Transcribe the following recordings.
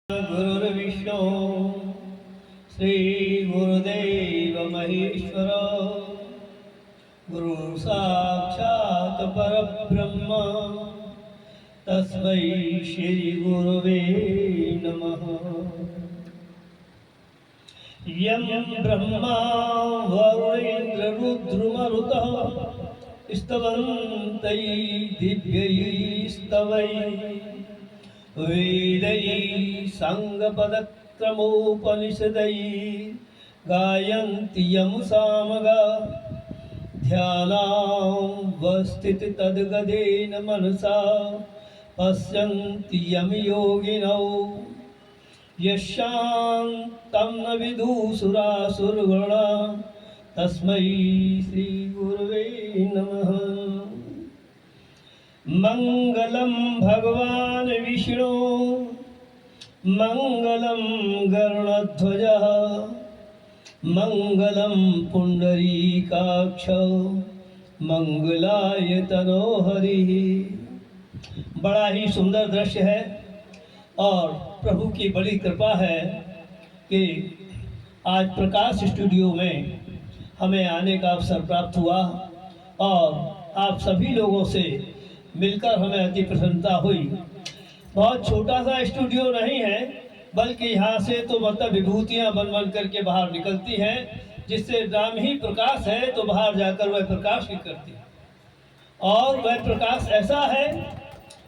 गुरुर्विष्णु श्रीगुरुदेव महेश्वर गुरु साक्षात् परब्रह्म तस्मै श्री गुरुवे नमः। यं ब्रह्मा वरुणेन्द्र रुद्रमरुतः स्तवन्तै दिव्यैस्तवै वेदैः साङ्गपदक्रमोपनिषदैः गायन्ति यं सामगाः ध्यानावस्थिततद्गदेन मनसा पश्यन्ति यं योगिनौ यशान्तं न विदुषुरासुरगणा तस्मै श्रीगुरुवे नमः। मंगलम भगवान विष्णु मंगलम गरुड़ध्वज मंगलम पुंडरीकाक्ष मंगलाय तनोहरि। बड़ा ही सुंदर दृश्य है और प्रभु की बड़ी कृपा है कि आज प्रकाश स्टूडियो में हमें आने का अवसर प्राप्त हुआ और आप सभी लोगों से मिलकर हमें अति प्रसन्नता हुई। बहुत छोटा सा स्टूडियो नहीं है बल्कि यहाँ से तो मतलब विभूतियाँ बन बन करके बाहर निकलती हैं, जिससे नाम ही प्रकाश है तो बाहर जाकर वह प्रकाश ही करती है। और वह प्रकाश ऐसा है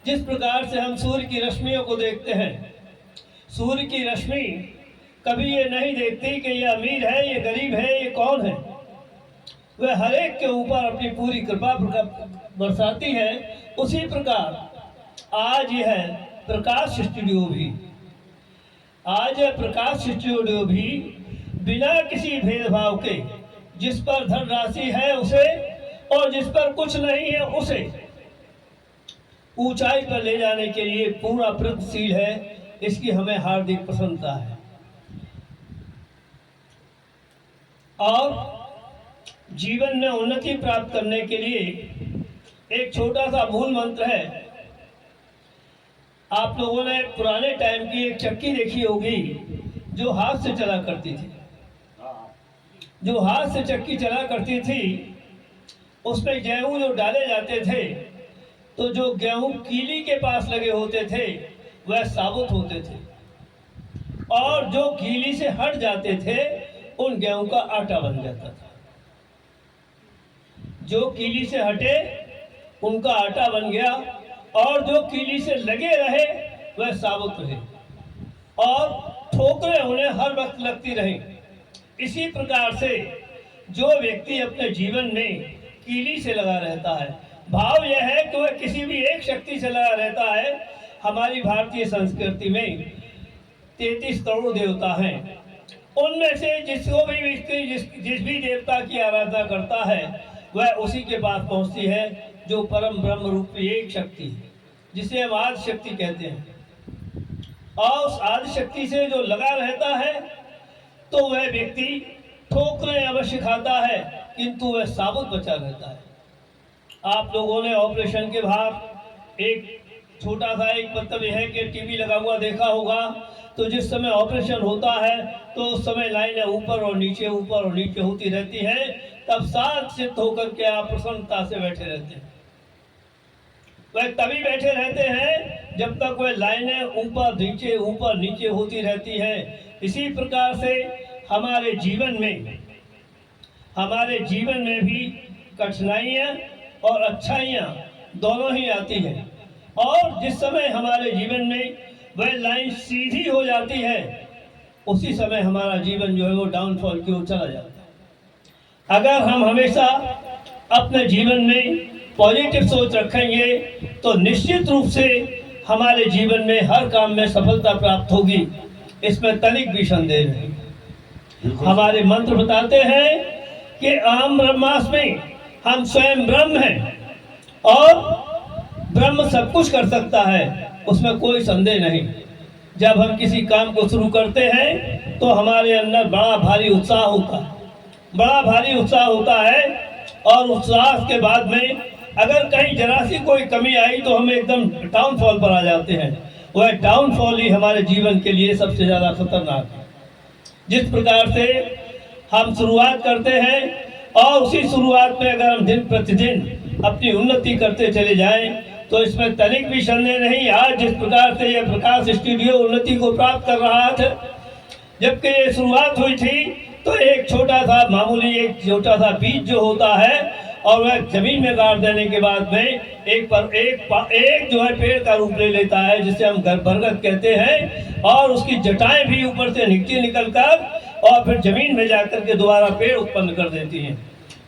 जिस प्रकार से हम सूर्य की रश्मियों को देखते हैं। सूर्य की रश्मि कभी ये नहीं देखती कि ये अमीर है, ये गरीब है, ये कौन है। वह हर एक के ऊपर अपनी पूरी कृपा बरसाती है। उसी प्रकार आज यह प्रकाश स्टूडियो भी बिना किसी भेदभाव के जिस पर धनराशि है उसे और जिस पर कुछ नहीं है उसे ऊंचाई पर ले जाने के लिए पूरा प्रयत्नशील है। इसकी हमें हार्दिक प्रसन्नता है। और जीवन में उन्नति प्राप्त करने के लिए एक छोटा सा मूल मंत्र है। आप लोगों ने पुराने टाइम की एक चक्की देखी होगी जो हाथ से चला करती थी। जो हाथ से चक्की चला करती थी उसमें गेहूं जो डाले जाते थे तो जो गेहूं कीली के पास लगे होते थे वह साबुत होते थे और जो कीली से हट जाते थे उन गेहूं का आटा बन जाता था। जो कीली से हटे उनका आटा बन गया और जो कीली से लगे रहे वह साबुत रहे और ठोकरें उन्हें हर वक्त लगती रही। इसी प्रकार से जो व्यक्ति अपने जीवन में कीली से लगा रहता है, भाव यह है कि वह किसी भी एक शक्ति से लगा रहता है। हमारी भारतीय संस्कृति में 33 करोड़ देवता हैं। उनमें से जिसको भी व्यक्ति जिस भी देवता की आराधना करता है वह उसी के पास पहुंचती है जो परम ब्रह्म रूपी एक शक्ति है, जिसे हम आदि शक्ति कहते हैं। और उस आदि शक्ति से जो लगा रहता है तो वह व्यक्ति ठोकरें अवश्य खाता है किंतु वह साबुत बचा रहता है। आप लोगों ने ऑपरेशन के बाद एक छोटा सा एक मतलब यह है कि टीवी लगा हुआ देखा होगा। तो जिस समय ऑपरेशन होता है तो उस समय लाइनें ऊपर और नीचे होती रहती हैं। तब साथ सिद्ध होकर के आप प्रसन्नता से बैठे रहते हैं। वह तभी बैठे रहते हैं जब तक वह लाइनें ऊपर नीचे होती रहती हैं। इसी प्रकार से हमारे जीवन में भी कठिनाइयाँ और अच्छाइयाँ दोनों ही आती हैं। और जिस समय हमारे जीवन में वह लाइन सीधी हो जाती है उसी समय हमारा जीवन जो है वो डाउनफॉल की ओर चला जाता है। अगर हम हमेशा अपने जीवन में पॉजिटिव सोच रखेंगे तो निश्चित रूप से हमारे जीवन में हर काम में सफलता प्राप्त होगी। इसमें तनिक भी संदेह नहीं। हमारे मंत्र बताते हैं कि अहम ब्रह्मास्मि, हम स्वयं ब्रह्म हैं और ब्रह्म सब कुछ कर सकता है, उसमें कोई संदेह नहीं। जब हम किसी काम को शुरू करते हैं तो हमारे अंदर बड़ा भारी उत्साह होता है और उत्साह के बाद में अगर कहीं जरा सी कोई कमी आई तो हम एकदम डाउनफॉल पर आ जाते हैं। वह डाउनफॉल ही हमारे जीवन के लिए सबसे ज़्यादा खतरनाक है। जिस प्रकार से हम शुरुआत करते हैं और उसी शुरुआत में अगर हम दिन प्रतिदिन अपनी उन्नति करते चले जाएं तो इसमें तनिक भी संदेह नहीं। आज जिस प्रकार से यह प्रकाश स्टूडियो उन्नति को प्राप्त कर रहा था, जबकि ये शुरुआत हुई थी तो एक छोटा सा मामूली एक छोटा सा बीज जो होता है और वह जमीन में गाड़ देने के बाद में एक जो है पेड़ का रूप ले लेता है, जिसे हम बरगद कहते हैं, और उसकी जटाएं भी ऊपर से निकलकर और फिर जमीन में जाकर के दोबारा पेड़ उत्पन्न कर देती हैं।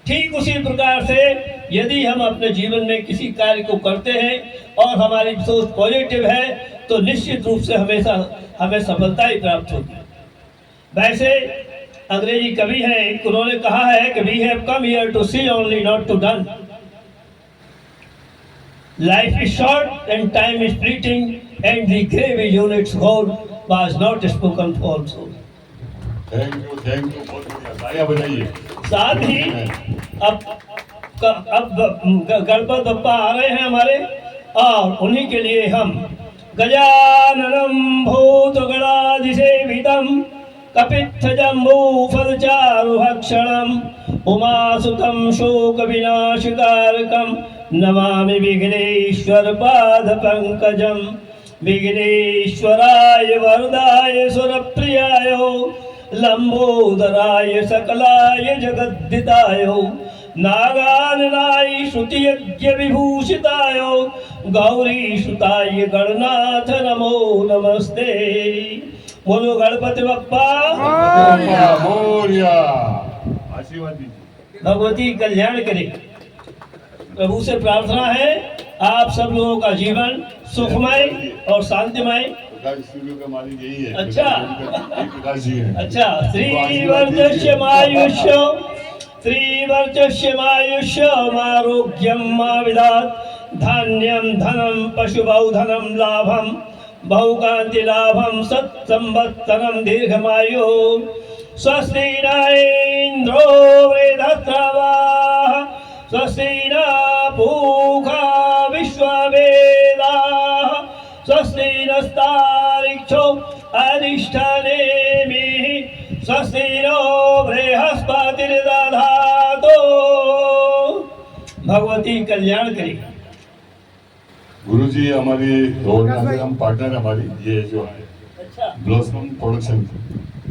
ठीक उसी प्रकार से यदि हम अपने जीवन में किसी कार्य को करते हैं और हमारी सोच पॉजिटिव है तो निश्चित रूप से हमेशा हमें सफलता ही प्राप्त होगी। वैसे अंग्रेजी कवि हैं, उन्होंने कहा है कि we have come here to see only not to done. Life is short and time is fleeting and the grave is on its goal was not spoken for soul. Thank you बहुत बढ़िया, तालियां बजाइए। साथ ही अब गणपत बप्पा आ रहे हैं हमारे, और उन्हीं के लिए हम गजाननम भूतगणाधिसेवितम कपित्थजम्बू फलचारुभक्षणम उमासुतं शोक विनाशकारकम नमामि विघ्नेश्वर पाद पंकजम। विघ्नेश्वराय वरदाय सुरप्रियाय लंबोदराय सकलाय जगद्दिताय नागाननाय श्रुतियज्ञ विभूषिताय गौरीसुताय गणनाथ नमो नमस्ते। बोलो गणपति बप्पा मोरया। आशीर्वाद दीजिए। भगवती कल्याण करे। प्रभु से प्रार्थना है आप सब लोगों का जीवन सुखमय और शांतिमय। स्टूडियो का मालिक यही है। अच्छा प्रकाश जी है। अच्छा। श्रीवर्चस्यमायुष्यमारोग्यम माविदात् धान्यम धनम पशुबौधनम लाभम बहुकांति लाभम सत्संवत्सरम दीर्घमायु। स्वस्ति न इंद्रो वृद्धश्रवाः स्वस्ति न पूषा विश्ववेदाः स्वस्ति नस्तारिक्षो अधिष्ठानेमिः स्वस्ति नो बृहस्पतिर्दधातु। भगवती कल्याण करी। गुरुजी हमारी हम पार्टनर हमारी ये जो है अच्छा ब्लॉसम प्रोडक्शन,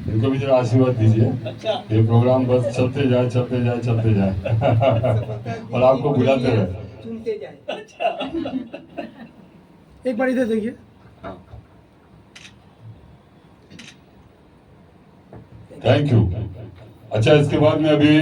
इनको भी जरा आशीर्वाद दीजिए। अच्छा। ये प्रोग्राम बस चलते जाए चलते जाए चलते जाए और आपको बुलाते रहे, सुनते जाए। अच्छा। एक बार इधर देखिए। Thank you. अच्छा, इसके बाद में अभी